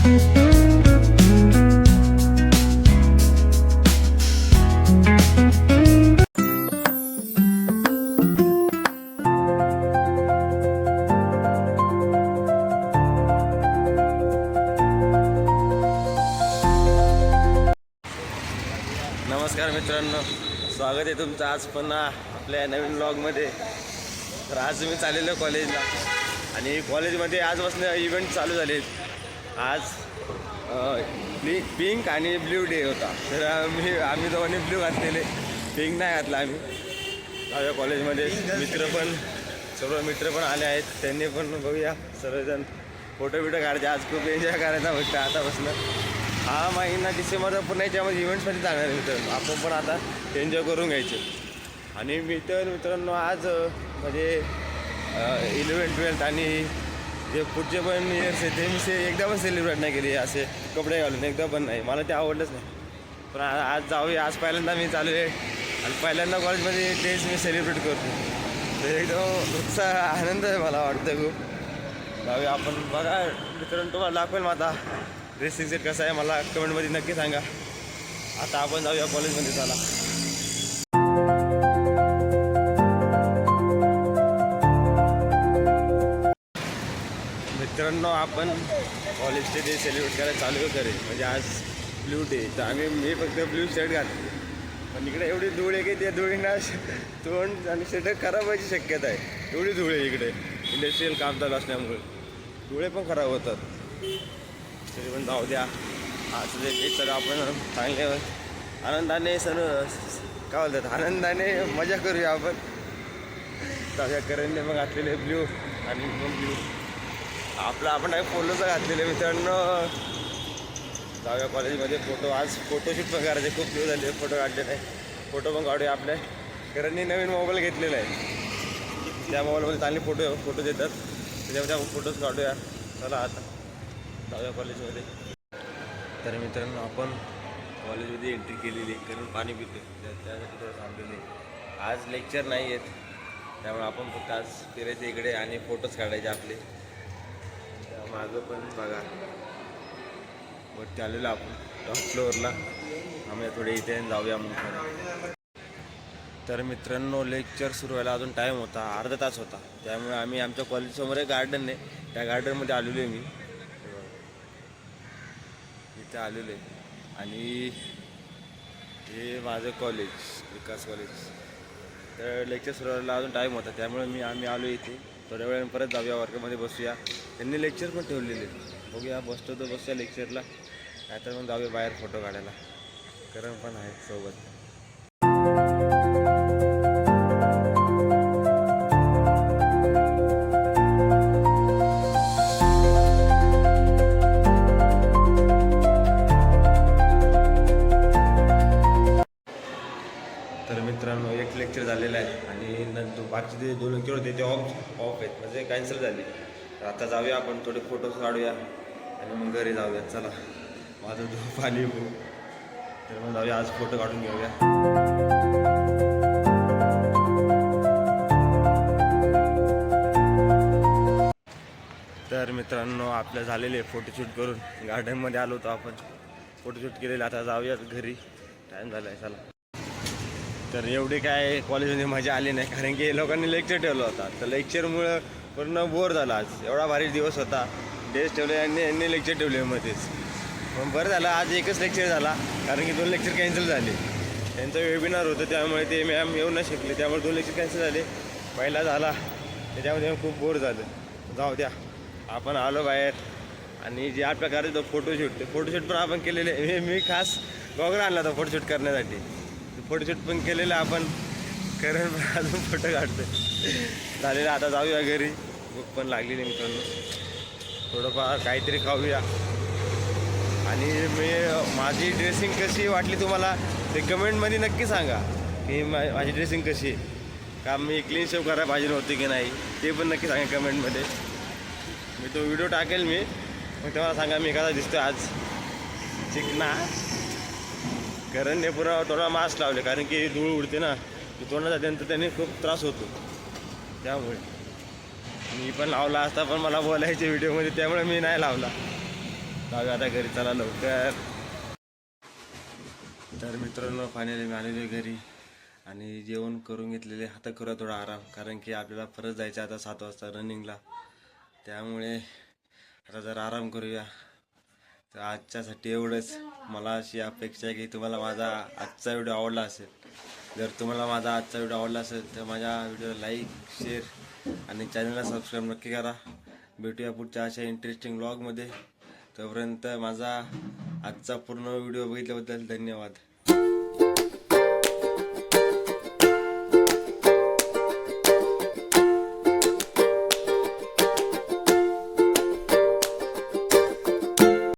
नमस्कार मित्रांनो, स्वागत आहे तुमचं आज पुन्हा आपल्या नवीन व्लॉगमध्ये. तर आज मी चाललेलो कॉलेजला आणि कॉलेजमध्ये आजपासून इव्हेंट चालू झाले. आज पिंक आणि ब्ल्यू डे होता. तर आम्ही दोघांनी ब्ल्यू घातलेले, पिंक नाही घातला आम्ही. माझ्या कॉलेजमध्ये सर्व मित्र पण आले आहेत, त्यांनी पण बघूया सर्वजण फोटो बिटो काढते. आज खूप एन्जॉय करायचा वाटतं आतापासून. हा महिना डिसेंबर पुन्हा याच्यामध्ये इव्हेंट्समध्ये जाणार आहे मित्र. आपण पण आता एन्जॉय करून घ्यायचे. आणि मित्रांनो आज म्हणजे 11th 12th आणि जे पुढचे पण इयर्स आहे ते मी एकदा पण सेलिब्रेट नाही केली असे कपडे घालून, एकदा पण नाही. मला ते आवडलंच नाही. पण आज जाऊया. आज पहिल्यांदा मी चालू आहे आणि पहिल्यांदा कॉलेजमध्ये तेच मी सेलिब्रेट करतो. तर एकदम उत्साह आनंद आहे मला वाटतं खूप. जाऊया आपण. बघा मित्रांनो, तुम्हाला दाखवेल माझा ड्रेसिंग सेट कसा आहे मला कमेंटमध्ये नक्की सांगा. आता आपण जाऊया कॉलेजमध्ये. चला मित्रांनो, आपण कॉलेजचे डे सेलिब्रेट करायला चालू करेल. म्हणजे आज ब्ल्यू डे, तर मी फक्त ब्ल्यू शर्ट घातली. पण इकडे एवढी धूळ आहे की त्या धुळींना तोंड आणि शर्ट खराब व्हायची शक्यता आहे. एवढी धूळ आहे इकडे, इंडस्ट्रियल काम चालू असल्यामुळे डोळे पण खराब होतात. तरी पण जाऊ द्या. आज ते सगळं आपण चांगले आनंदाने काय बोलतात, आनंदाने मजा करूया आपण. जाऊया. करणने मग घातलेले ब्ल्यू आणि मग ब्ल्यू आपण काही फोटोचं घातलेले मित्रांनो. जाऊया कॉलेजमध्ये. आज फोटोशूट पण करायचे. खूप दिवस झाले फोटो काढले नाही. फोटो पण काढूया. आपल्या करणने नवीन मोबाईल घेतलेला आहे, त्या मोबाईलमध्ये चांगले फोटो देतात, त्याच्यामध्ये आपण फोटोज काढूया. चला आता जाऊया कॉलेजमध्ये. तर मित्रांनो, आपण कॉलेजमध्ये एंट्री केलेली कारण पाणी पितो त्यासाठी थोडं थांबलेले. आज लेक्चर नाही आहेत, त्यामुळे आपण फक्त आज फिरायचे इकडे आणि फोटोज काढायचे आपले. मागं पण बघा वरती आलेलो आपण टॉप फ्लोअरला. आम्ही थोडे इथे जाऊया मग. तर मित्रांनो, लेक्चर सुरू व्हायला अजून टाईम होता, अर्धा तास होता. त्यामुळे आम्ही आमच्या कॉलेजसमोर एक गार्डन आहे, त्या गार्डनमध्ये आलेलो आहे. मी इथे आलेलो आहे आणि हे माझं कॉलेज विकास कॉलेज. तर लेक्चर सुरू व्हायला अजून टाईम होता, त्यामुळे आम्ही आलो इथे. थोड्या वेळाने परत जाऊया, वर्गामध्ये बसूया. त्यांनी लेक्चर पण ठेवलेले, बघूया बसतो तर बसूया लेक्चरला, नाहीतर मग जाऊया बाहेर फोटो काढायला. करण पण आहे सोबत. तर मित्रांनो, एक लेक्चर झालेलं आहे आणि नंतर बाकीचे 2 लेक्चर होते ते ऑफ आहेत, म्हणजे कॅन्सल झाले. तर आता जाऊया आपण, थोडे फोटोज काढूया आणि मग घरी जाऊया. चला, माझं पाणी बघू. तर मग जाऊया, आज फोटो काढून घेऊया. तर मित्रांनो, आपल्या झालेले फोटोशूट करून गार्डनमध्ये आलो होतो आपण, फोटोशूट केलेलं. आता जाऊया घरी, टाईम झाला आहे. चला. तर एवढी काय कॉलेजमध्ये मजा आली नाही, कारण की लोकांनी लेक्चर ठेवला होता. तर लेक्चरमुळं पूर्ण बोर झाला. आज एवढा भारी दिवस होता, डेज ठेवले यांनी लेक्चर ठेवले मध्येच. पण बरं झालं आज एकच लेक्चर झाला, कारण की 2 लेक्चर कॅन्सल झाले. त्यांचं वेबिनार होतं, त्यामुळे ते मॅम येऊ नाही शकले, त्यामुळे 2 लेक्चर कॅन्सल झाले. पहिला झाला, त्याच्यामध्ये खूप बोर झालं. जाऊ द्या. आपण आलो बाहेर आणि जे 8 प्रकारे फोटोशूट पण आपण केलेले. मी खास गॉगल आणला होता फोटोशूट करण्यासाठी. फोटोशूट पण केलेलं आपण. कारण अजून फोटो काढतो झालेलं. आता जाऊया घरी, भूक पण लागलेली मित्रांनो. थोडंफार काहीतरी खाऊया. आणि माझी ड्रेसिंग कशी वाटली तुम्हाला ते कमेंटमध्ये नक्की सांगा, की माझी ड्रेसिंग कशी आहे, का मी क्लीन शेव करायला पाहिजे होती की नाही, ते पण नक्की सांगा कमेंटमध्ये. मी तो व्हिडिओ टाकेल मी, मग तेव्हा सांगा मी कसा दिसतो आज चिकना. कारण पुरा थोडा मास्क लावले, कारण की धूळ उडते ना, तोंडाचा त्यानंतर त्याने खूप त्रास होतो. त्यामुळे मी पण लावला असता, पण मला बोलायचे व्हिडिओमध्ये, त्यामुळे मी नाही लावला. जाऊ आता घरी, चला लवकर. तर मित्रांनो फायनली मी आलेलो घरी आणि जेवण करून घेतलेले. आता करूया थोडा आराम, कारण की आपल्याला परत जायचं आता 7 वाजता रनिंगला. त्यामुळे आता जरा आराम करूया. तर आजच्यासाठी एवढंच. मला अशी अपेक्षा आहे की तुम्हाला माझा आजचा व्हिडिओ आवडला असेल. जर तुम्हाला माझा आजचा व्हिडिओ आवडला असेल तर माझ्या व्हिडिओला लाईक, शेअर आणि चॅनलला सबस्क्राईब नक्की करा. भेटूया पुढच्या अशा इंटरेस्टिंग व्लॉगमध्ये. तोपर्यंत माझा आजचा पूर्ण व्हिडिओ बघितल्याबद्दल धन्यवाद.